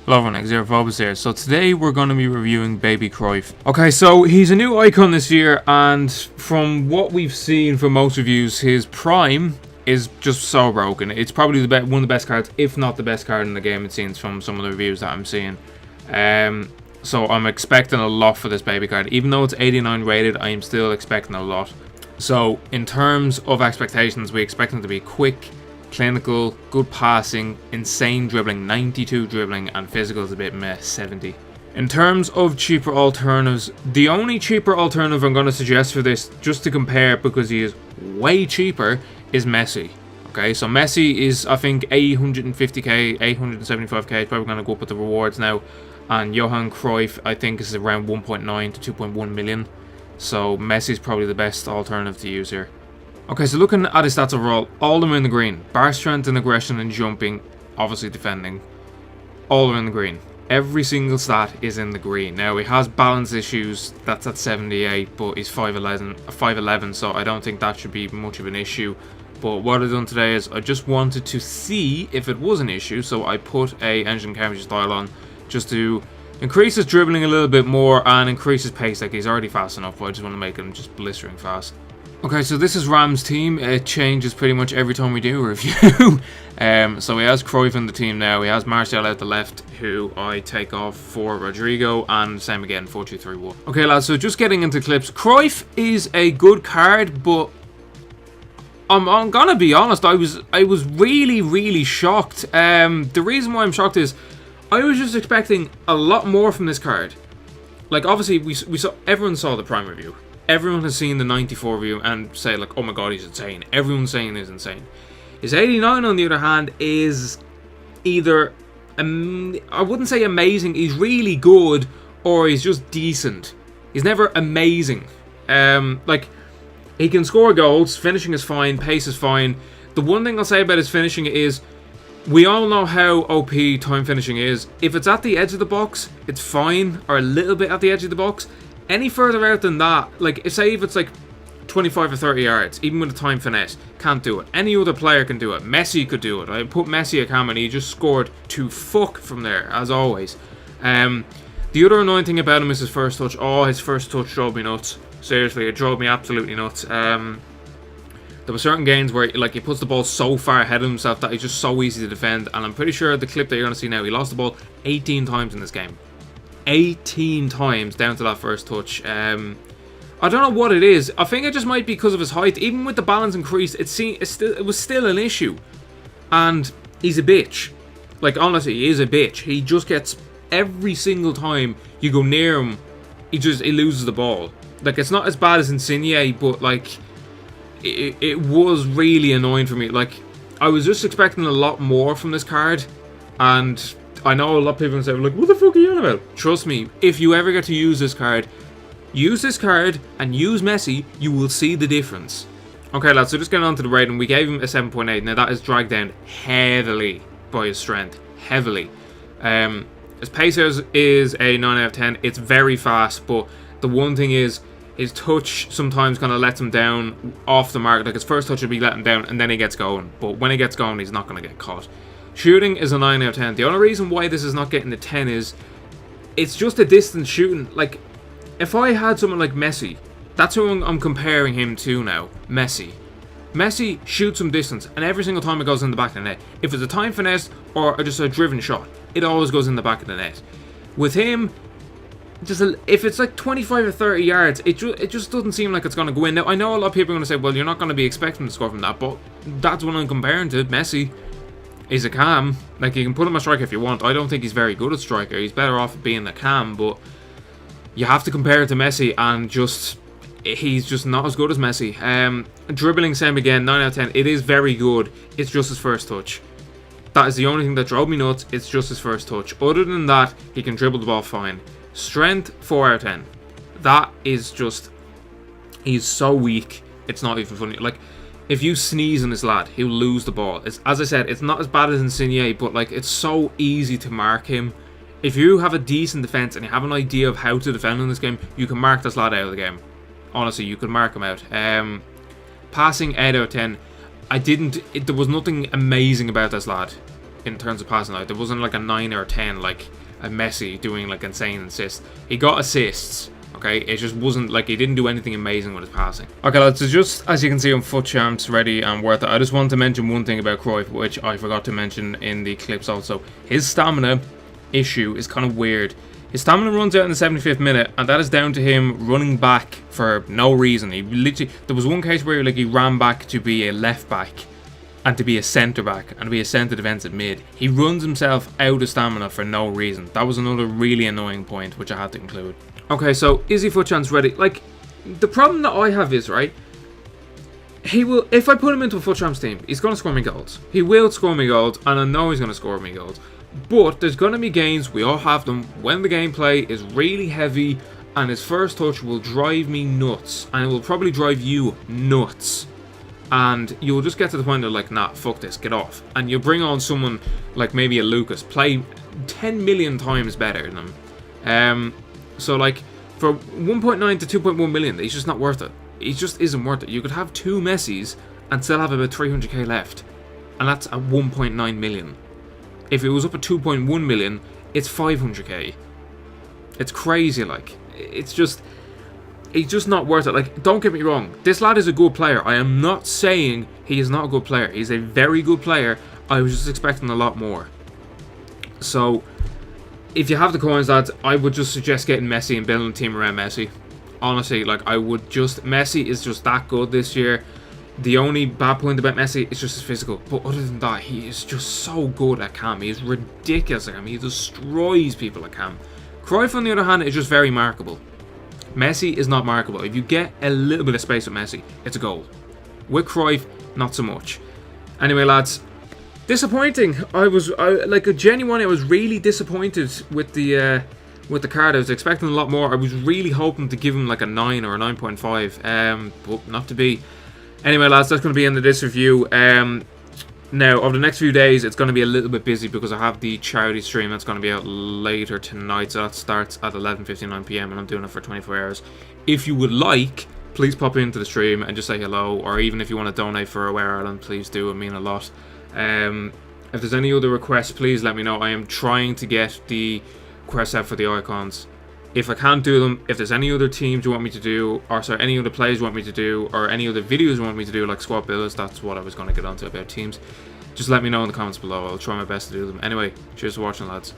Hello everyone, Xerophobus here. So today we're going to be reviewing Baby Cruyff. Okay, so he's a new icon this year, and from what we've seen from most reviews, his prime is just so broken. It's probably one of the best cards, if not the best card in the game, it seems, from some of the reviews that I'm seeing. So I'm expecting a lot for this baby card. Even though it's 89 rated, I am still expecting a lot. So in terms of expectations, we expect him to be quick, clinical, good passing, insane dribbling, 92 dribbling, and physical is a bit meh, 70. In terms of cheaper alternatives, the only cheaper alternative I'm going to suggest for this, just to compare because he is way cheaper, is Messi. Okay, so Messi is, I think, 850k, 875k, probably going to go up with the rewards now. And Johan Cruyff, I think, is around 1.9 to 2.1 million. So Messi is probably the best alternative to use here. Okay, so looking at his stats overall, all of them are in the green. Bar strength and aggression and jumping, obviously defending, all are in the green. Every single stat is in the green. Now, he has balance issues, that's at 78, but he's 5'11", so I don't think that should be much of an issue. But what I've done today is I just wanted to see if it was an issue, so I put a engine chemistry style on just to increase his dribbling a little bit more and increase his pace. Like, he's already fast enough, but I just want to make him just blistering fast. Okay, so this is Ram's team. It changes pretty much every time we do a review. So he has Cruyff in the team now. He has Martial out the left, who I take off for Rodrigo, and same again, 4-2-3-1. Okay, lads, so just getting into clips. Cruyff is a good card, but I'm gonna be honest, I was really shocked. The reason why I'm shocked is I was just expecting a lot more from this card. Like, obviously, we saw, everyone saw the Prime review. Everyone has seen the 94 review and say, like, oh my god, he's insane. Everyone's saying he's insane. His 89, on the other hand, is either, I wouldn't say amazing, he's really good, or he's just decent. He's never amazing. Like, he can score goals, finishing is fine, pace is fine. The one thing I'll say about his finishing is, we all know how OP time finishing is. If it's at the edge of the box, it's fine, or a little bit at the edge of the box. Any further out than that, like, say if it's like 25 or 30 yards, even with a time finesse, can't do it. Any other player can do it. Messi could do it. I put Messi at cam and he just scored to fuck from there, as always. The other annoying thing about him is his first touch. Oh, his first touch drove me nuts. Seriously, it drove me absolutely nuts. There were certain games where, like, he puts the ball so far ahead of himself that he's just so easy to defend. And I'm pretty sure the clip that you're going to see now, he lost the ball 18 times in this game. 18 times down to that first touch. I don't know what it is. I think it just might be because of his height. Even with the balance increase, it was still an issue. And he's a bitch. Like, honestly, he is a bitch. He just gets, every single time you go near him, he loses the ball. Like, it's not as bad as Insigne, but, like, it was really annoying for me. Like, I was just expecting a lot more from this card, and I know a lot of people will say, like, what the fuck are you on about? Trust me, if you ever get to use this card and use Messi, you will see the difference. Okay, lads, so just getting on to the rating, we gave him a 7.8. Now, that is dragged down heavily by his strength. Heavily. His pace is a 9 out of 10. It's very fast, but the one thing is, his touch sometimes kind of lets him down off the mark. Like, his first touch would be letting him down, and then he gets going. But when he gets going, he's not going to get caught. Shooting is a 9 out of 10. The only reason why this is not getting the 10 is it's just a distance shooting. Like, if I had someone like Messi, that's who I'm comparing him to now. Messi. Messi shoots from distance, and every single time it goes in the back of the net. If it's a time finesse or just a driven shot, it always goes in the back of the net. With him, if it's like 25 or 30 yards, it just doesn't seem like it's going to go in. Now, I know a lot of people are going to say, well, you're not going to be expecting to score from that, but that's what I'm comparing to. Messi. He's a cam. Like, you can put him a striker if you want. I don't think he's very good at striker. He's better off being a cam, but you have to compare it to Messi, and he's just not as good as Messi. Dribbling, same again, 9 out of 10. It is very good. It's just his first touch. That is the only thing that drove me nuts. It's just his first touch. Other than that, he can dribble the ball fine. Strength, 4 out of 10. That is just, he's so weak. It's not even funny. Like, if you sneeze on this lad, he'll lose the ball. As I said, it's not as bad as Insigne, but, like, it's so easy to mark him. If you have a decent defense and you have an idea of how to defend in this game, you can mark this lad out of the game. Honestly, you could mark him out. Passing, 8 out of 10. There was nothing amazing about this lad. in terms of passing. Like, there wasn't like a 9 or a 10 like a Messi doing like insane assists. He got assists. Okay, it just wasn't like he didn't do anything amazing with his passing. Okay, lads, so just as you can see on Foot Champs, ready and worth it. I just wanted to mention one thing about Cruyff, which I forgot to mention in the clips also. His stamina issue is kind of weird. His stamina runs out in the 75th minute, and that is down to him running back for no reason. He literally, there was one case where like he ran back to be a left back, and to be a centre back, and to be a centre defensive mid. He runs himself out of stamina for no reason. That was another really annoying point, which I had to include. Okay, so is he Foot Champs ready? Like, the problem that I have is, right, he will, if I put him into a Foot Champs team, he's going to score me goals. He will score me goals, and I know he's going to score me goals. But there's going to be games, we all have them, when the gameplay is really heavy, and his first touch will drive me nuts, and it will probably drive you nuts. And you'll just get to the point of like, nah, fuck this, get off. And you'll bring on someone like maybe a Lucas, play 10 million times better than him. So like, for 1.9 to 2.1 million, he's just not worth it. He just isn't worth it. You could have 2 Messis and still have about 300k left. And that's at 1.9 million. If it was up at 2.1 million, it's 500k. It's crazy, like. It's just... He's just not worth it. Like, don't get me wrong. This lad is a good player. I am not saying he is not a good player. He's a very good player. I was just expecting a lot more. So, if you have the coins, lads, I would just suggest getting Messi and building a team around Messi. Honestly, like, I would just... Messi is just that good this year. The only bad point about Messi is just his physical. But other than that, he is just so good at cam. He is ridiculous at cam. He destroys people at cam. Cruyff, on the other hand, is just very markable. Messi is not markable. If you get a little bit of space with Messi, it's a goal. With Cruyff, not so much. Anyway, lads, disappointing. I was really disappointed with the card. I was expecting a lot more. I was really hoping to give him like a 9 or a 9.5, but not to be. Anyway, lads, that's going to be the end of this review. Now, over the next few days, it's going to be a little bit busy because I have the charity stream that's going to be out later tonight. So that starts at 11:59 PM, and I'm doing it for 24 hours. If you would like, please pop into the stream and just say hello. Or even if you want to donate for Aware Ireland, please do. It mean a lot. If there's any other requests, please let me know. I am trying to get the requests out for the icons. If I can't do them, if there's any other teams you want me to do, or sorry, any other plays you want me to do, or any other videos you want me to do, like squad builders, that's what I was going to get onto about teams. Just let me know in the comments below. I'll try my best to do them. Anyway, cheers for watching, lads.